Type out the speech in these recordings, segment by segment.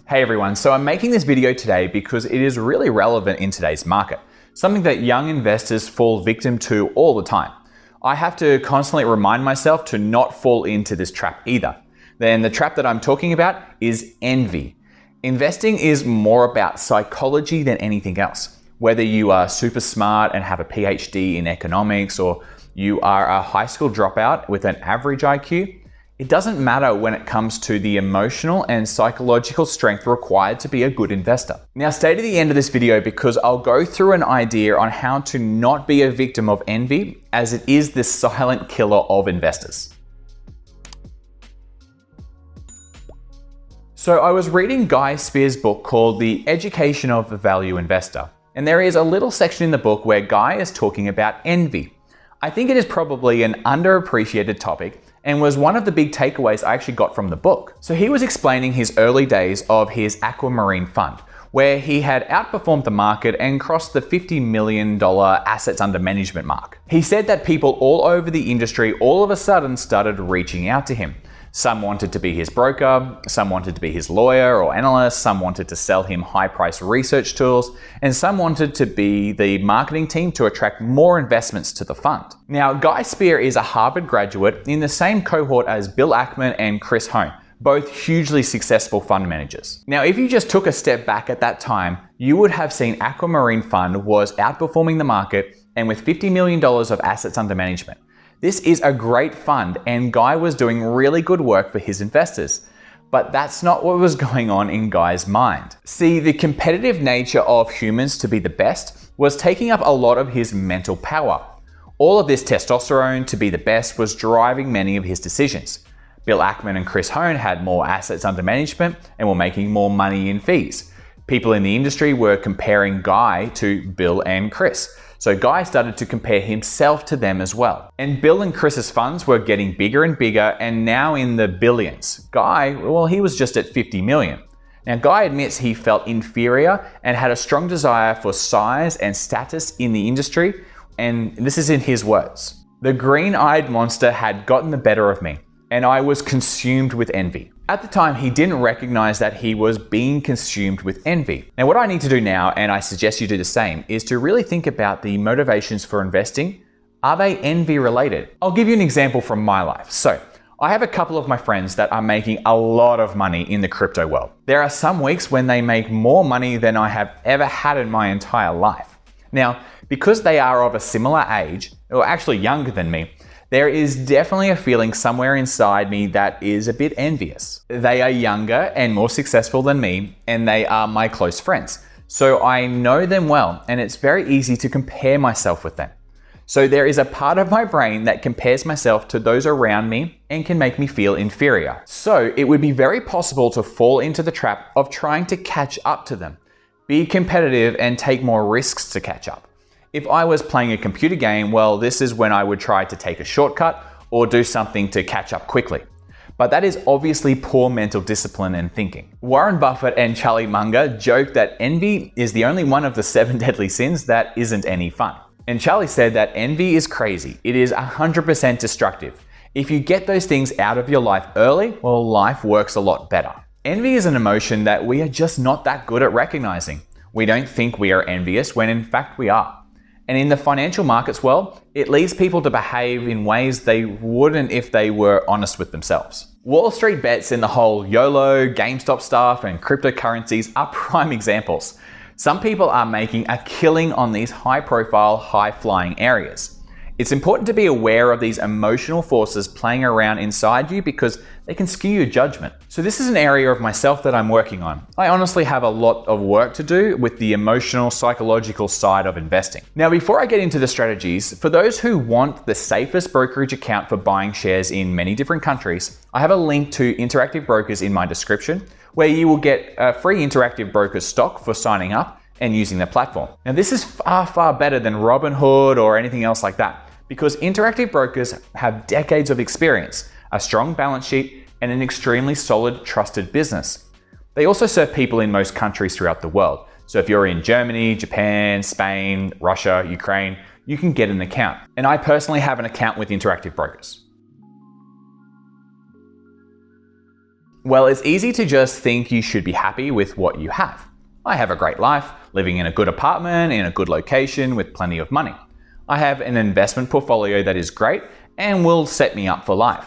Hey everyone, so I'm making this video today because it is really relevant in today's market, something that young investors fall victim to all the time. I have to constantly remind myself to not fall into this trap either. Then the trap that I'm talking about is envy. Investing is more about psychology than anything else. Whether you are super smart and have a PhD in economics, or you are a high school dropout with an average IQ, it doesn't matter when it comes to the emotional and psychological strength required to be a good investor. Now stay to the end of this video because I'll go through an idea on how to not be a victim of envy, as it is the silent killer of investors. So I was reading Guy Spears' book called The Education of the Value Investor, and there is a little section in the book where Guy is talking about envy. I think it is probably an underappreciated topic and was one of the big takeaways I actually got from the book. So he was explaining his early days of his aquamarine fund, where he had outperformed the market and crossed the $50 million assets under management mark. He said that people all over the industry all of a sudden started reaching out to him. Some wanted to be his broker, some wanted to be his lawyer or analyst, some wanted to sell him high-priced research tools, and some wanted to be the marketing team to attract more investments to the fund. Now, Guy Spears is a Harvard graduate in the same cohort as Bill Ackman and Chris Hohn, both hugely successful fund managers. Now, if you just took a step back at that time, you would have seen Aquamarine Fund was outperforming the market and with $50 million of assets under management. This is a great fund and Guy was doing really good work for his investors. But that's not what was going on in Guy's mind. See, the competitive nature of humans to be the best was taking up a lot of his mental power. All of this testosterone to be the best was driving many of his decisions. Bill Ackman and Chris Hohn had more assets under management and were making more money in fees. People in the industry were comparing Guy to Bill and Chris. So Guy started to compare himself to them as well. And Bill and Chris's funds were getting bigger and bigger and now in the billions. Guy, well, he was just at 50 million. Now Guy admits he felt inferior and had a strong desire for size and status in the industry. And this is in his words. "The green-eyed monster had gotten the better of me, and I was consumed with envy." At the time, he didn't recognize that he was being consumed with envy. Now, what I need to do now, and I suggest you do the same, is to really think about the motivations for investing. Are they envy related? I'll give you an example from my life. So, I have a couple of my friends that are making a lot of money in the crypto world. There are some weeks when they make more money than I have ever had in my entire life. Now, because they are of a similar age, or actually younger than me, there is definitely a feeling somewhere inside me that is a bit envious. They are younger and more successful than me, and they are my close friends. So I know them well, and it's very easy to compare myself with them. So there is a part of my brain that compares myself to those around me and can make me feel inferior. So it would be very possible to fall into the trap of trying to catch up to them, be competitive and take more risks to catch up. If I was playing a computer game, well, this is when I would try to take a shortcut or do something to catch up quickly. But that is obviously poor mental discipline and thinking. Warren Buffett and Charlie Munger joke that envy is the only one of the 7 deadly sins that isn't any fun. And Charlie said that envy is crazy. It is 100% destructive. If you get those things out of your life early, well, life works a lot better. Envy is an emotion that we are just not that good at recognizing. We don't think we are envious when in fact we are. And in the financial markets world, it leads people to behave in ways they wouldn't if they were honest with themselves. Wall Street bets in the whole YOLO, GameStop stuff, and cryptocurrencies are prime examples. Some people are making a killing on these high-profile, high-flying areas. It's important to be aware of these emotional forces playing around inside you because they can skew your judgment. So this is an area of myself that I'm working on. I honestly have a lot of work to do with the emotional, psychological side of investing. Now, before I get into the strategies, for those who want the safest brokerage account for buying shares in many different countries, I have a link to Interactive Brokers in my description, where you will get a free Interactive Brokers stock for signing up and using the platform. Now, this is far, far better than Robinhood or anything else like that, because Interactive Brokers have decades of experience, a strong balance sheet, and an extremely solid, trusted business. They also serve people in most countries throughout the world. So if you're in Germany, Japan, Spain, Russia, Ukraine, you can get an account. And I personally have an account with Interactive Brokers. Well, it's easy to just think you should be happy with what you have. I have a great life, living in a good apartment, in a good location with plenty of money. I have an investment portfolio that is great and will set me up for life.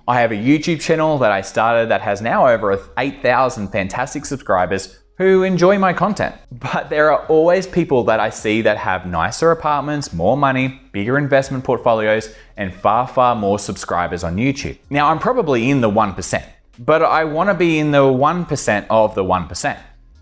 I have a YouTube channel that I started that has now over 8,000 fantastic subscribers who enjoy my content. But there are always people that I see that have nicer apartments, more money, bigger investment portfolios, and far, far more subscribers on YouTube. Now, I'm probably in the 1%, but I want to be in the 1% of the 1%.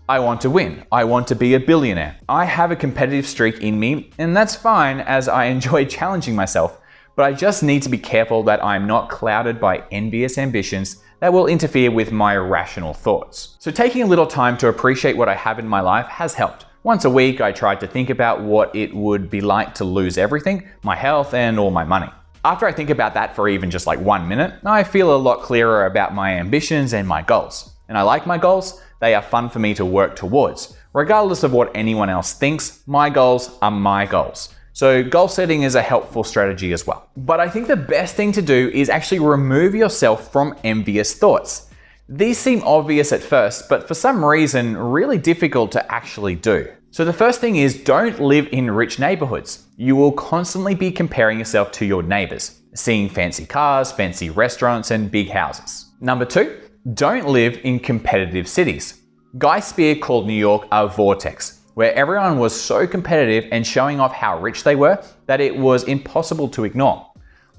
I want to win. I want to be a billionaire. I have a competitive streak in me, and that's fine as I enjoy challenging myself, but I just need to be careful that I'm not clouded by envious ambitions that will interfere with my rational thoughts. So taking a little time to appreciate what I have in my life has helped. Once a week, I tried to think about what it would be like to lose everything, my health and all my money. After I think about that for even just like 1 minute, I feel a lot clearer about my ambitions and my goals. And I like my goals. They are fun for me to work towards. Regardless of what anyone else thinks, my goals are my goals. So goal setting is a helpful strategy as well. But I think the best thing to do is actually remove yourself from envious thoughts. These seem obvious at first, but for some reason, really difficult to actually do. So the first thing is don't live in rich neighborhoods. You will constantly be comparing yourself to your neighbors, seeing fancy cars, fancy restaurants, and big houses. Number 2, don't live in competitive cities. Guy Spear called New York a vortex, where everyone was so competitive and showing off how rich they were that it was impossible to ignore.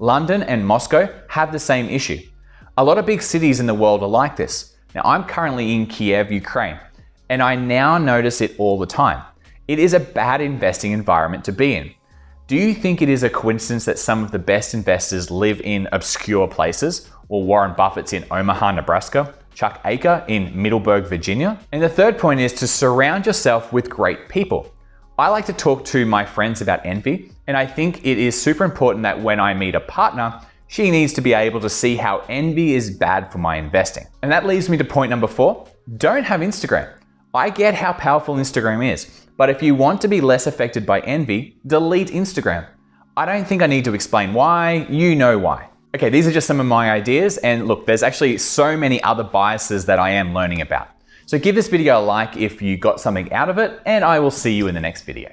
London and Moscow have the same issue. A lot of big cities in the world are like this. Now, I'm currently in Kiev, Ukraine, and I now notice it all the time. It is a bad investing environment to be in. Do you think it is a coincidence that some of the best investors live in obscure places, or Warren Buffett's in Omaha, Nebraska, Chuck Yeager in Middleburg, Virginia? And the third point is to surround yourself with great people. I like to talk to my friends about envy, and I think it is super important that when I meet a partner, she needs to be able to see how envy is bad for my investing. And that leads me to point number 4, don't have Instagram. I get how powerful Instagram is, but if you want to be less affected by envy, delete Instagram. I don't think I need to explain why, you know why. Okay, these are just some of my ideas, and look, there's actually so many other biases that I am learning about. So give this video a like if you got something out of it, and I will see you in the next video.